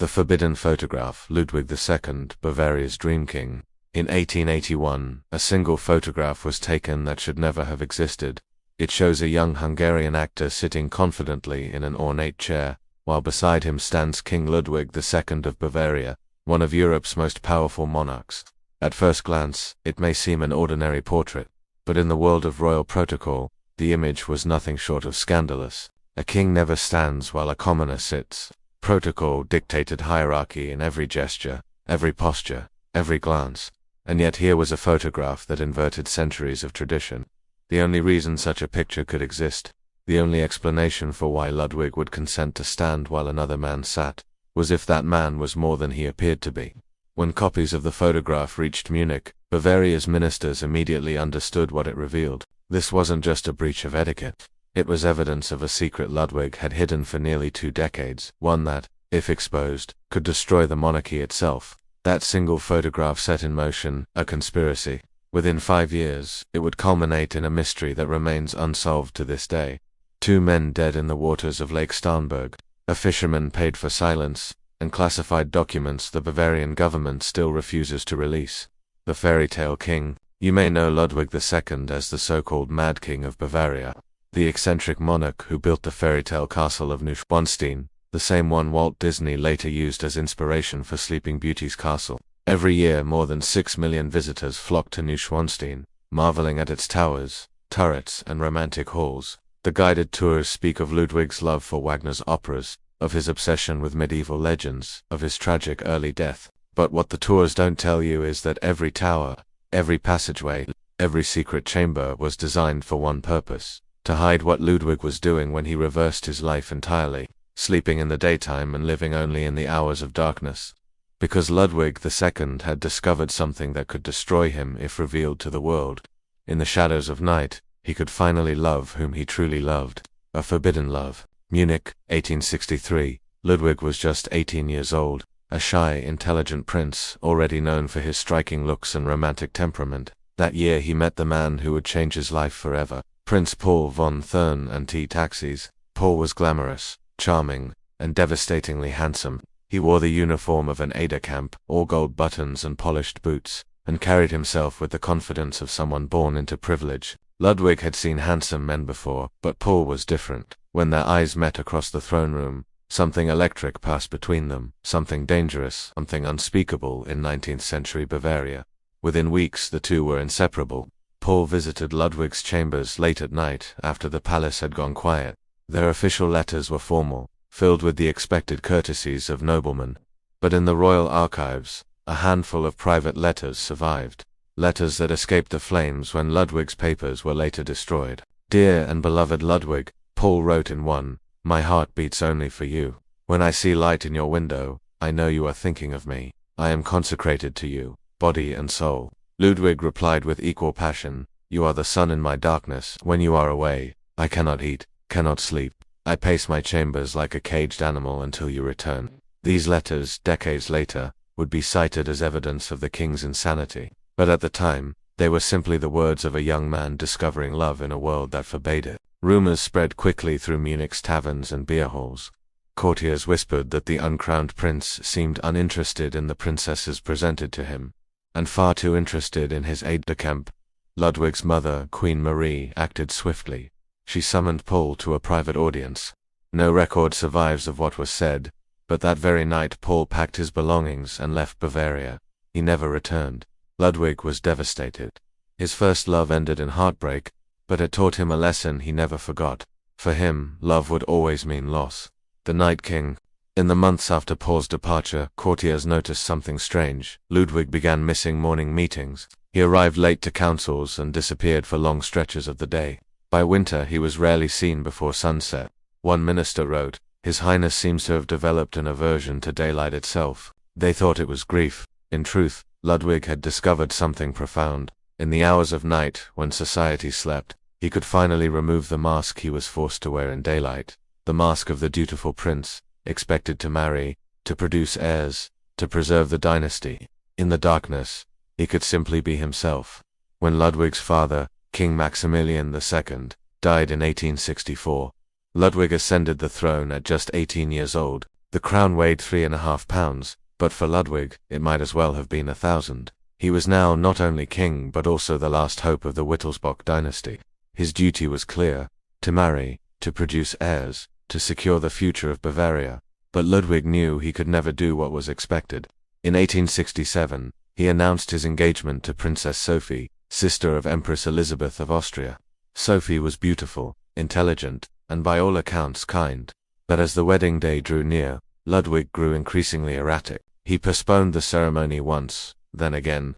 The forbidden photograph, Ludwig II, Bavaria's dream king. In 1881, a single photograph was taken that should never have existed. It shows a young Hungarian actor sitting confidently in an ornate chair, while beside him stands King Ludwig II of Bavaria, one of Europe's most powerful monarchs. At first glance, it may seem an ordinary portrait, but in the world of royal protocol, the image was nothing short of scandalous. A king never stands while a commoner sits. Protocol dictated hierarchy in every gesture, every posture, every glance, and yet here was a photograph that inverted centuries of tradition. The only reason such a picture could exist, the only explanation for why Ludwig would consent to stand while another man sat, was if that man was more than he appeared to be. When copies of the photograph reached Munich, Bavaria's ministers immediately understood what it revealed. This wasn't just a breach of etiquette. It was evidence of a secret Ludwig had hidden for nearly 2 decades, one that, if exposed, could destroy the monarchy itself. That single photograph set in motion a conspiracy. Within 5 years, it would culminate in a mystery that remains unsolved to this day. 2 men dead in the waters of Lake Starnberg, a fisherman paid for silence, and classified documents the Bavarian government still refuses to release. The fairy tale king. You may know Ludwig II as the so-called Mad King of Bavaria, the eccentric monarch who built the fairy tale castle of Neuschwanstein, the same one Walt Disney later used as inspiration for Sleeping Beauty's castle. Every year more than 6 million visitors flock to Neuschwanstein, marveling at its towers, turrets, and romantic halls. The guided tours speak of Ludwig's love for Wagner's operas, of his obsession with medieval legends, of his tragic early death. But what the tours don't tell you is that every tower, every passageway, every secret chamber was designed for one purpose: to hide what Ludwig was doing when he reversed his life entirely, sleeping in the daytime and living only in the hours of darkness. Because Ludwig II had discovered something that could destroy him if revealed to the world. In the shadows of night, he could finally love whom he truly loved. A forbidden love. Munich, 1863. Ludwig was just 18 years old, a shy, intelligent prince, already known for his striking looks and romantic temperament. That year he met the man who would change his life forever. Prince Paul von Thurn and T. Taxis. Paul was glamorous, charming, and devastatingly handsome. He wore the uniform of an aide de camp, all gold buttons and polished boots, and carried himself with the confidence of someone born into privilege. Ludwig had seen handsome men before, but Paul was different. When their eyes met across the throne room, something electric passed between them, something dangerous, something unspeakable in 19th century Bavaria. Within weeks the two were inseparable. Paul visited Ludwig's chambers late at night after the palace had gone quiet. Their official letters were formal, filled with the expected courtesies of noblemen. But in the royal archives, a handful of private letters survived. Letters that escaped the flames when Ludwig's papers were later destroyed. Dear and beloved Ludwig, Paul wrote in one, "My heart beats only for you. When I see light in your window, I know you are thinking of me. I am consecrated to you, body and soul." Ludwig replied with equal passion, "You are the sun in my darkness. When you are away, I cannot eat, cannot sleep. I pace my chambers like a caged animal until you return." These letters, decades later, would be cited as evidence of the king's insanity. But at the time, they were simply the words of a young man discovering love in a world that forbade it. Rumors spread quickly through Munich's taverns and beer halls. Courtiers whispered that the uncrowned prince seemed uninterested in the princesses presented to him, and far too interested in his aide-de-camp. Ludwig's mother, Queen Marie, acted swiftly. She summoned Paul to a private audience. No record survives of what was said, but that very night Paul packed his belongings and left Bavaria. He never returned. Ludwig was devastated. His first love ended in heartbreak, but it taught him a lesson he never forgot. For him, love would always mean loss. The Night King. In the months after Paul's departure, courtiers noticed something strange. Ludwig began missing morning meetings. He arrived late to councils and disappeared for long stretches of the day. By winter, he was rarely seen before sunset. One minister wrote, "His Highness seems to have developed an aversion to daylight itself." They thought it was grief. In truth, Ludwig had discovered something profound. In the hours of night, when society slept, he could finally remove the mask he was forced to wear in daylight. The mask of the dutiful prince, expected to marry, to produce heirs, to preserve the dynasty. In the darkness, he could simply be himself. When Ludwig's father, King Maximilian II, died in 1864, Ludwig ascended the throne at just 18 years old. The crown weighed 3.5 pounds, but for Ludwig, it might as well have been 1,000. He was now not only king but also the last hope of the Wittelsbach dynasty. His duty was clear: to marry, to produce heirs, to secure the future of Bavaria. But Ludwig knew he could never do what was expected. In 1867, he announced his engagement to Princess Sophie, sister of Empress Elizabeth of Austria. Sophie was beautiful, intelligent, and by all accounts kind. But as the wedding day drew near, Ludwig grew increasingly erratic. He postponed the ceremony once, then again.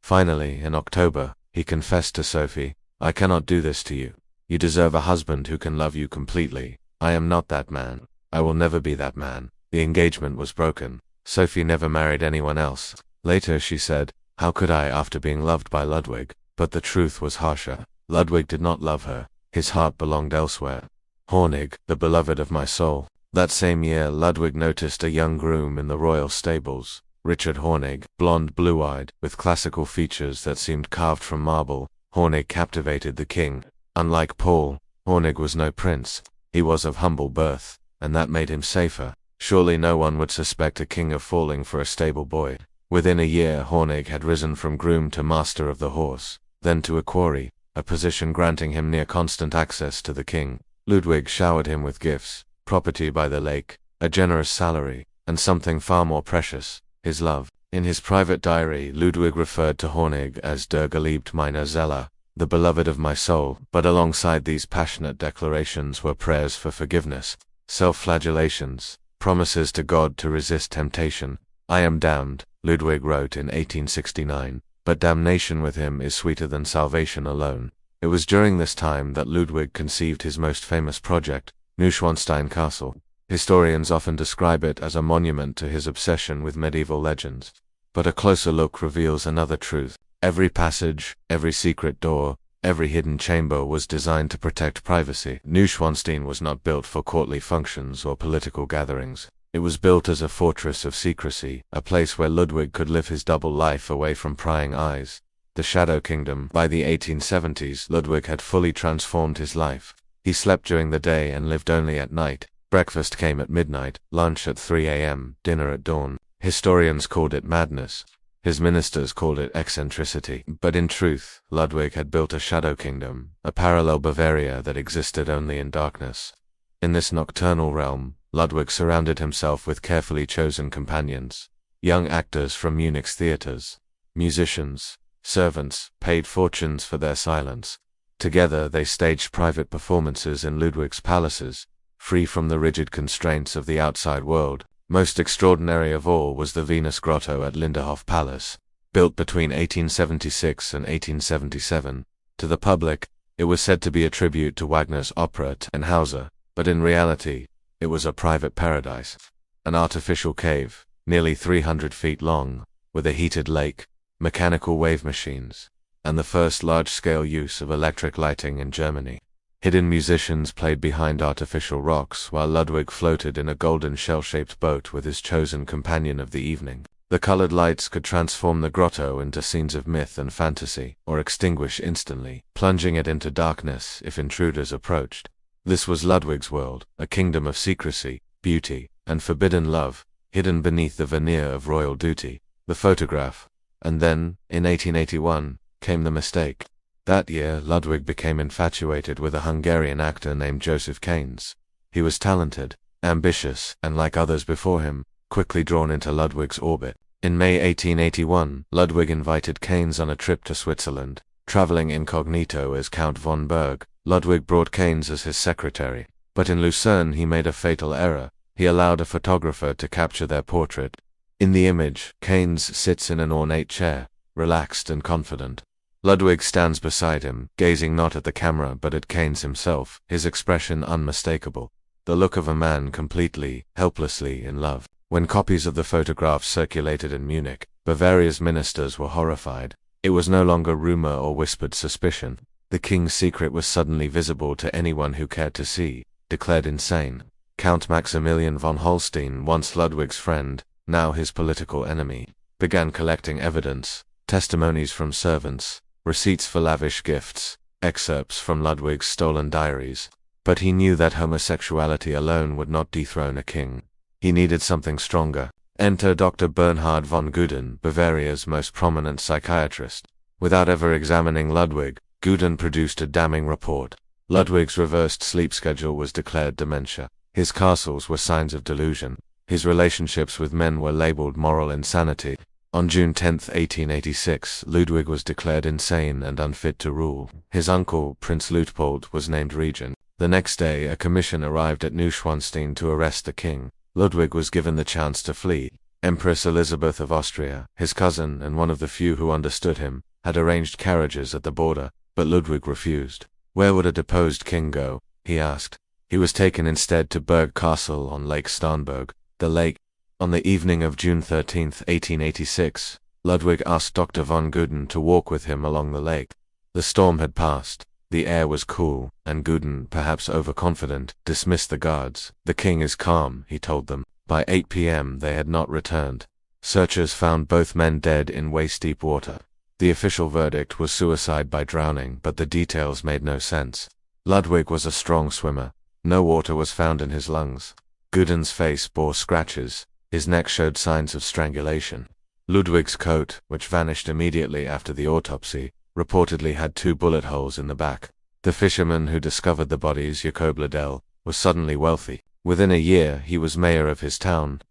Finally, in October, he confessed to Sophie, "I cannot do this to you. You deserve a husband who can love you completely. I am not that man. I will never be that man." The engagement was broken. Sophie never married anyone else. Later she said, "How could I after being loved by Ludwig?" But the truth was harsher. Ludwig did not love her. His heart belonged elsewhere. Hornig, the beloved of my soul. That same year Ludwig noticed a young groom in the royal stables. Richard Hornig, blonde, blue-eyed, with classical features that seemed carved from marble. Hornig captivated the king. Unlike Paul, Hornig was no prince. He was of humble birth, and that made him safer. Surely no one would suspect a king of falling for a stable boy. Within a year Hornig had risen from groom to master of the horse, then to equerry, a position granting him near constant access to the king. Ludwig showered him with gifts, property by the lake, a generous salary, and something far more precious, his love. In his private diary, Ludwig referred to Hornig as der Geliebte meiner Seele, the beloved of my soul, but alongside these passionate declarations were prayers for forgiveness, self-flagellations, promises to God to resist temptation. "I am damned," Ludwig wrote in 1869, "but damnation with him is sweeter than salvation alone." It was during this time that Ludwig conceived his most famous project, Neuschwanstein Castle. Historians often describe it as a monument to his obsession with medieval legends. But a closer look reveals another truth. Every passage, every secret door, every hidden chamber was designed to protect privacy. Neuschwanstein was not built for courtly functions or political gatherings. It was built as a fortress of secrecy, a place where Ludwig could live his double life away from prying eyes. The Shadow Kingdom. By the 1870s, Ludwig had fully transformed his life. He slept during the day and lived only at night. Breakfast came at midnight, lunch at 3 a.m., dinner at dawn. Historians called it madness. His ministers called it eccentricity. But in truth, Ludwig had built a shadow kingdom, a parallel Bavaria that existed only in darkness. In this nocturnal realm, Ludwig surrounded himself with carefully chosen companions. Young actors from Munich's theaters, musicians, servants, paid fortunes for their silence. Together they staged private performances in Ludwig's palaces, free from the rigid constraints of the outside world. Most extraordinary of all was the Venus Grotto at Linderhof Palace. Built between 1876 and 1877, to the public, it was said to be a tribute to Wagner's opera Tannhauser, but in reality, it was a private paradise. An artificial cave, nearly 300 feet long, with a heated lake, mechanical wave machines, and the first large-scale use of electric lighting in Germany. Hidden musicians played behind artificial rocks while Ludwig floated in a golden shell-shaped boat with his chosen companion of the evening. The colored lights could transform the grotto into scenes of myth and fantasy, or extinguish instantly, plunging it into darkness if intruders approached. This was Ludwig's world, a kingdom of secrecy, beauty, and forbidden love, hidden beneath the veneer of royal duty. The photograph. And then, in 1881, came the mistake. That year, Ludwig became infatuated with a Hungarian actor named Joseph Keynes. He was talented, ambitious, and like others before him, quickly drawn into Ludwig's orbit. In May 1881, Ludwig invited Keynes on a trip to Switzerland. Traveling incognito as Count von Berg, Ludwig brought Keynes as his secretary. But in Lucerne he made a fatal error. He allowed a photographer to capture their portrait. In the image, Keynes sits in an ornate chair, relaxed and confident. Ludwig stands beside him, gazing not at the camera but at Keynes himself, his expression unmistakable. The look of a man completely, helplessly in love. When copies of the photographs circulated in Munich, Bavaria's ministers were horrified. It was no longer rumor or whispered suspicion. The king's secret was suddenly visible to anyone who cared to see. Declared insane, Count Maximilian von Holstein, once Ludwig's friend, now his political enemy, began collecting evidence, testimonies from servants, receipts for lavish gifts, excerpts from Ludwig's stolen diaries. But he knew that homosexuality alone would not dethrone a king. He needed something stronger. Enter Dr. Bernhard von Guden, Bavaria's most prominent psychiatrist. Without ever examining Ludwig, Guden produced a damning report. Ludwig's reversed sleep schedule was declared dementia. His castles were signs of delusion. His relationships with men were labeled moral insanity. On June 10, 1886, Ludwig was declared insane and unfit to rule. His uncle, Prince Luitpold, was named regent. The next day, a commission arrived at Neuschwanstein to arrest the king. Ludwig was given the chance to flee. Empress Elizabeth of Austria, his cousin and one of the few who understood him, had arranged carriages at the border, but Ludwig refused. Where would a deposed king go? He asked. He was taken instead to Berg Castle on Lake Starnberg. The lake. On the evening of June 13, 1886, Ludwig asked Dr. von Guden to walk with him along the lake. The storm had passed. The air was cool, and Guden, perhaps overconfident, dismissed the guards. The king is calm, he told them. By 8 p.m. they had not returned. Searchers found both men dead in waist-deep water. The official verdict was suicide by drowning, but the details made no sense. Ludwig was a strong swimmer. No water was found in his lungs. Guden's face bore scratches. His neck showed signs of strangulation. Ludwig's coat, which vanished immediately after the autopsy, reportedly had 2 bullet holes in the back. The fisherman who discovered the bodies, Jacob Liddell, was suddenly wealthy. Within a year, he was mayor of his town.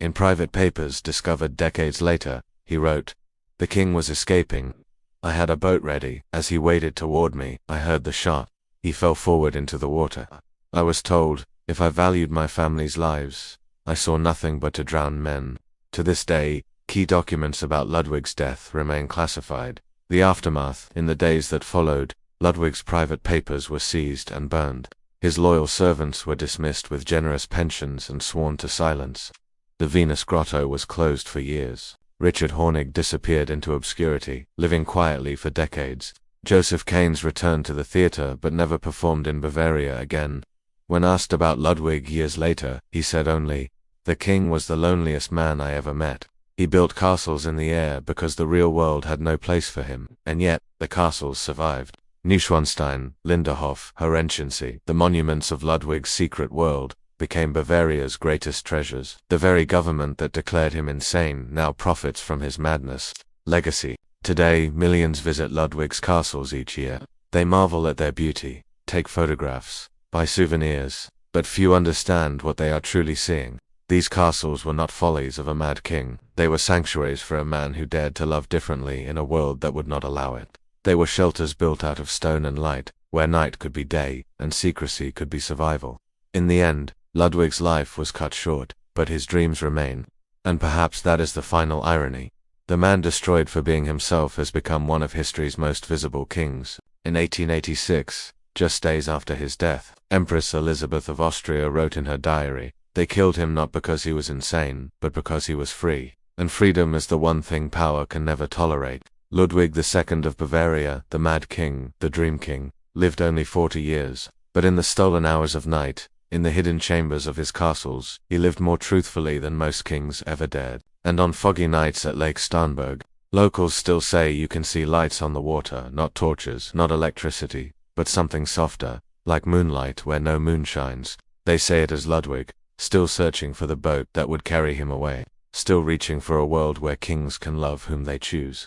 In private papers discovered decades later, he wrote, "The king was escaping. I had a boat ready. As he waded toward me, I heard the shot. He fell forward into the water. I was told, if I valued my family's lives, I saw nothing but to drown men." To this day, key documents about Ludwig's death remain classified. The aftermath, in the days that followed, Ludwig's private papers were seized and burned. His loyal servants were dismissed with generous pensions and sworn to silence. The Venus Grotto was closed for years. Richard Hornig disappeared into obscurity, living quietly for decades. Joseph Keynes returned to the theater but never performed in Bavaria again. When asked about Ludwig years later, he said only, "The king was the loneliest man I ever met. He built castles in the air because the real world had no place for him, and yet, the castles survived." Neuschwanstein, Linderhof, Herrenchiemsee, the monuments of Ludwig's secret world, became Bavaria's greatest treasures. The very government that declared him insane now profits from his madness. Legacy. Today, millions visit Ludwig's castles each year. They marvel at their beauty, take photographs, buy souvenirs, but few understand what they are truly seeing. These castles were not follies of a mad king. They were sanctuaries for a man who dared to love differently in a world that would not allow it. They were shelters built out of stone and light, where night could be day, and secrecy could be survival. In the end, Ludwig's life was cut short, but his dreams remain. And perhaps that is the final irony. The man destroyed for being himself has become one of history's most visible kings. In 1886, just days after his death, Empress Elizabeth of Austria wrote in her diary, "They killed him not because he was insane, but because he was free. And freedom is the one thing power can never tolerate." Ludwig II of Bavaria, the Mad King, the Dream King, lived only 40 years, but in the stolen hours of night, in the hidden chambers of his castles, he lived more truthfully than most kings ever dared. And on foggy nights at Lake Starnberg, locals still say you can see lights on the water, not torches, not electricity, but something softer, like moonlight where no moon shines. They say it is Ludwig, still searching for the boat that would carry him away, still reaching for a world where kings can love whom they choose.